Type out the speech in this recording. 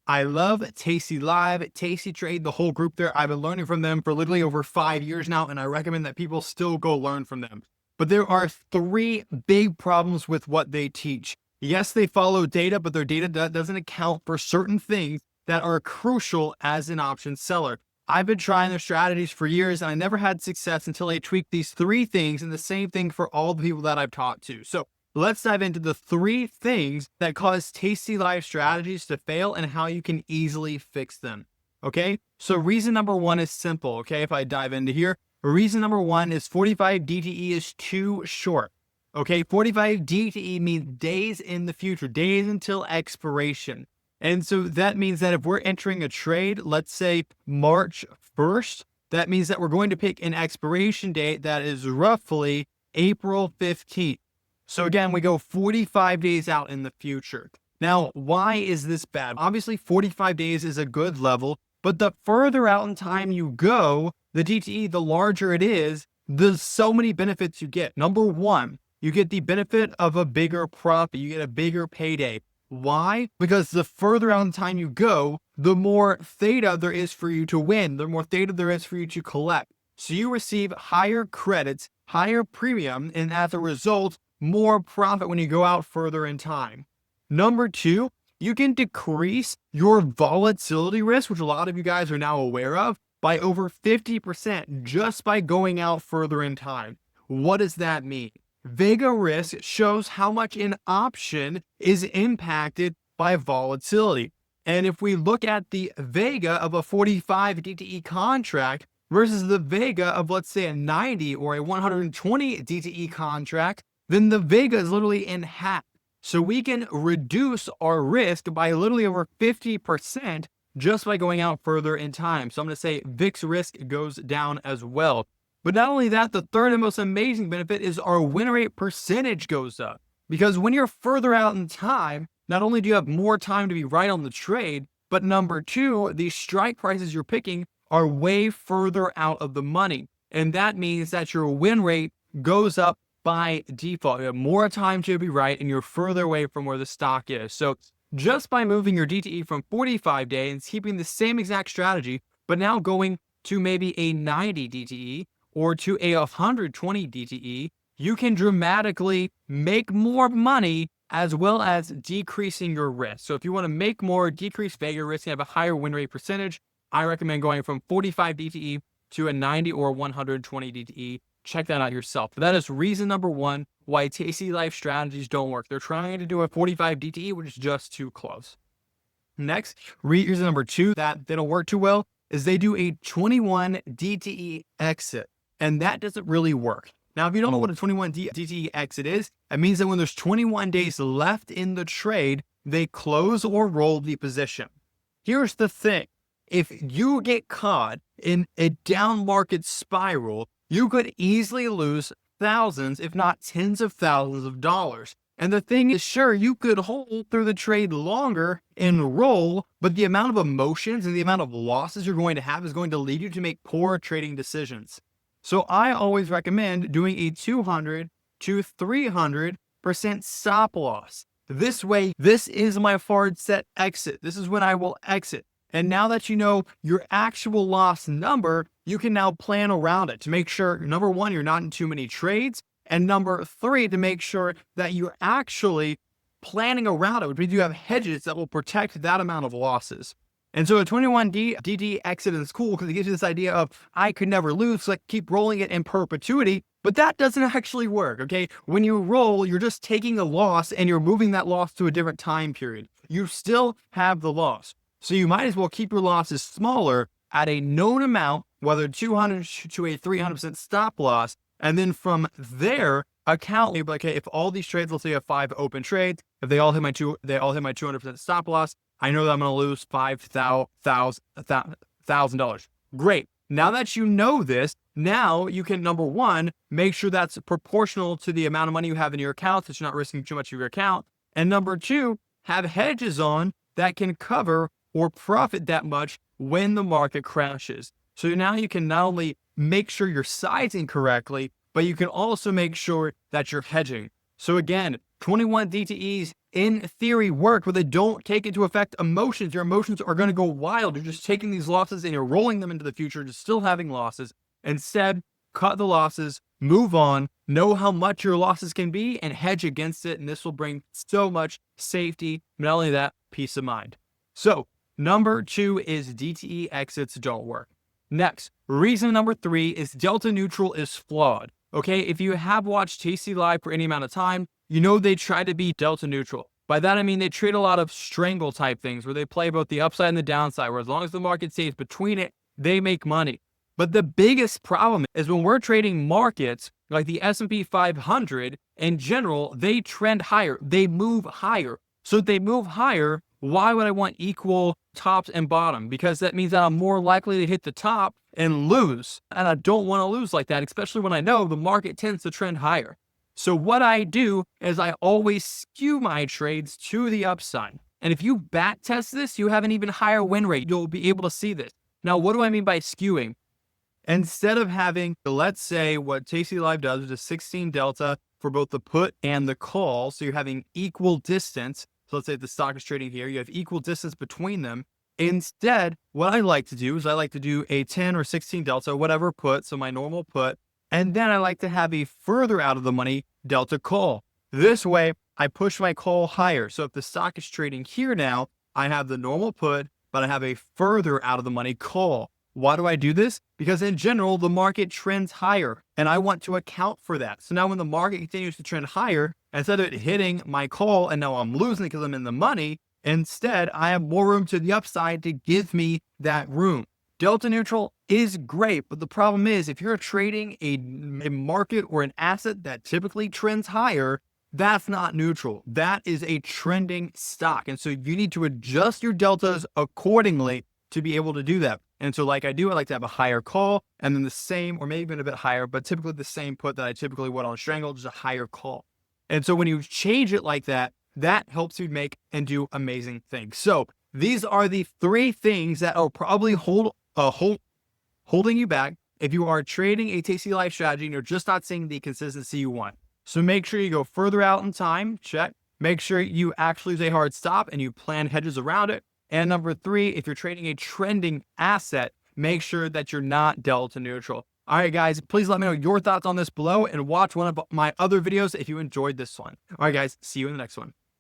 I love TastyLive, Tasty Trade, the whole group there. I've been learning from them for literally over 5 years now, and I recommend that people still go learn from them. But there are three big problems with what they teach. Yes, they follow data, but their data doesn't account for certain things that are crucial as an option seller. I've been trying their strategies for years, and I never had success until I tweaked these three things, and the same thing for all the people that I've taught to. So let's dive into the three things that cause TastyLive strategies to fail and how you can easily fix them. Okay, so reason number one is simple. Okay, if I dive into here, reason number one is 45 DTE is too short. Okay, 45 DTE means days in the future, days until expiration. And so that means that if we're entering a trade, let's say March 1st, that means that we're going to pick an expiration date that is roughly April 15th. So again, we go 45 days out in the future. Now, why is this bad? Obviously, 45 days is a good level, but the further out in time you go, the DTE, the larger it is, there's so many benefits you get. Number one, you get the benefit of a bigger profit. You get a bigger payday. Why? Because the further out in time you go, the more theta there is for you to win, the more theta there is for you to collect. So you receive higher credits, higher premium, and as a result, more profit when you go out further in time. Number two, you can decrease your volatility risk, which a lot of you guys are now aware of, by over 50% just by going out further in time. What does that mean? Vega risk shows how much an option is impacted by volatility. And if we look at the Vega of a 45 DTE contract versus the Vega of, let's say, a 90 or a 120 DTE contract, then the Vega is literally in half. So we can reduce our risk by literally over 50% just by going out further in time. So I'm going to say VIX risk goes down as well. But not only that, the third and most amazing benefit is our win rate percentage goes up. Because when you're further out in time, not only do you have more time to be right on the trade, but number two, the strike prices you're picking are way further out of the money. And that means that your win rate goes up by default. You have more time to be right and you're further away from where the stock is. So just by moving your DTE from 45 days and keeping the same exact strategy, but now going to maybe a 90 DTE, or to a 120 DTE, you can dramatically make more money as well as decreasing your risk. So if you want to make more, decrease Vega risk, and have a higher win rate percentage, I recommend going from 45 DTE to a 90 or 120 DTE. Check that out yourself. But that is reason number one why TastyLive strategies don't work. They're trying to do a 45 DTE, which is just too close. Next, reason number two that they don't work too well is they do a 21 DTE exit. And that doesn't really work. Now, if you don't know what a 21 DTE exit is, it means that when there's 21 days left in the trade, they close or roll the position. Here's the thing. If you get caught in a down market spiral, you could easily lose thousands, if not tens of thousands of dollars. And the thing is, sure, you could hold through the trade longer and roll, but the amount of emotions and the amount of losses you're going to have is going to lead you to make poor trading decisions. So I always recommend doing a 200 to 300% stop loss. This way, this is my hard set exit. This is when I will exit. And now that you know your actual loss number, you can now plan around it to make sure, number one, you're not in too many trades. And number three, to make sure that you're actually planning around it, which means you have hedges that will protect that amount of losses. And so a 21 DD exit is cool because it gives you this idea of I could never lose, so I keep rolling it in perpetuity. But that doesn't actually work, okay? When you roll, you're just taking a loss and you're moving that loss to a different time period. You still have the loss. So you might as well keep your losses smaller at a known amount, whether 200 to a 300% stop loss. And then from there, account maybe like, okay, if all these trades, let's say you have 5 open trades, if they all hit my 200% stop loss, I know that I'm going to lose $5,000. Great. Now that you know this, now you can, number one, make sure that's proportional to the amount of money you have in your account, so you're not risking too much of your account. And number two, have hedges on that can cover or profit that much when the market crashes. So now you can not only make sure you're sizing correctly, but you can also make sure that you're hedging. So again, 21 DTEs in theory work, but they don't take into effect emotions. Your emotions are going to go wild. You're just taking these losses and you're rolling them into the future, just still having losses. Instead, cut the losses, move on, know how much your losses can be, and hedge against it. And this will bring so much safety, not only that, peace of mind. So number 2 is DTE exits don't work. Next, reason number 3 is delta neutral is flawed. Okay, if you have watched TastyLive for any amount of time, you know they try to be delta neutral. By that I mean they trade a lot of strangle type things where they play both the upside and the downside, where as long as the market stays between it, they make money. But the biggest problem is when we're trading markets like the S&P 500 in general, they trend higher, they move higher. So if they move higher, why would I want equal tops and bottom? Because that means that I'm more likely to hit the top and lose. And I don't want to lose like that, especially when I know the market tends to trend higher. So what I do is I always skew my trades to the upside. And if you back test this, you have an even higher win rate. You'll be able to see this. Now, what do I mean by skewing? Instead of having, let's say what TastyLive does is a 16 delta for both the put and the call. So you're having equal distance. So let's say the stock is trading here, you have equal distance between them. Instead, what I like to do is I like to do a 10 or 16 delta, whatever put, so my normal put, and then I like to have a further out of the money delta call. This way, I push my call higher. So if the stock is trading here now, I have the normal put, but I have a further out of the money call. Why do I do this? Because in general, the market trends higher and I want to account for that. So now when the market continues to trend higher, instead of it hitting my call and now I'm losing because I'm in the money, instead I have more room to the upside to give me that room. Delta neutral is great, but the problem is if you're trading a market or an asset that typically trends higher, that's not neutral. That is a trending stock. And so you need to adjust your deltas accordingly to be able to do that. And so like I like to have a higher call and then the same, or maybe even a bit higher, but typically the same put that I typically would on strangle, just a higher call. And so when you change it like that, that helps you make and do amazing things. So these are the 3 things that are probably holding you back if you are trading a TastyLive strategy and you're just not seeing the consistency you want. So make sure you go further out in time, check. Make sure you actually use a hard stop and you plan hedges around it. And number 3, if you're trading a trending asset, make sure that you're not delta neutral. All right, guys, please let me know your thoughts on this below and watch one of my other videos if you enjoyed this one. All right, guys, see you in the next one.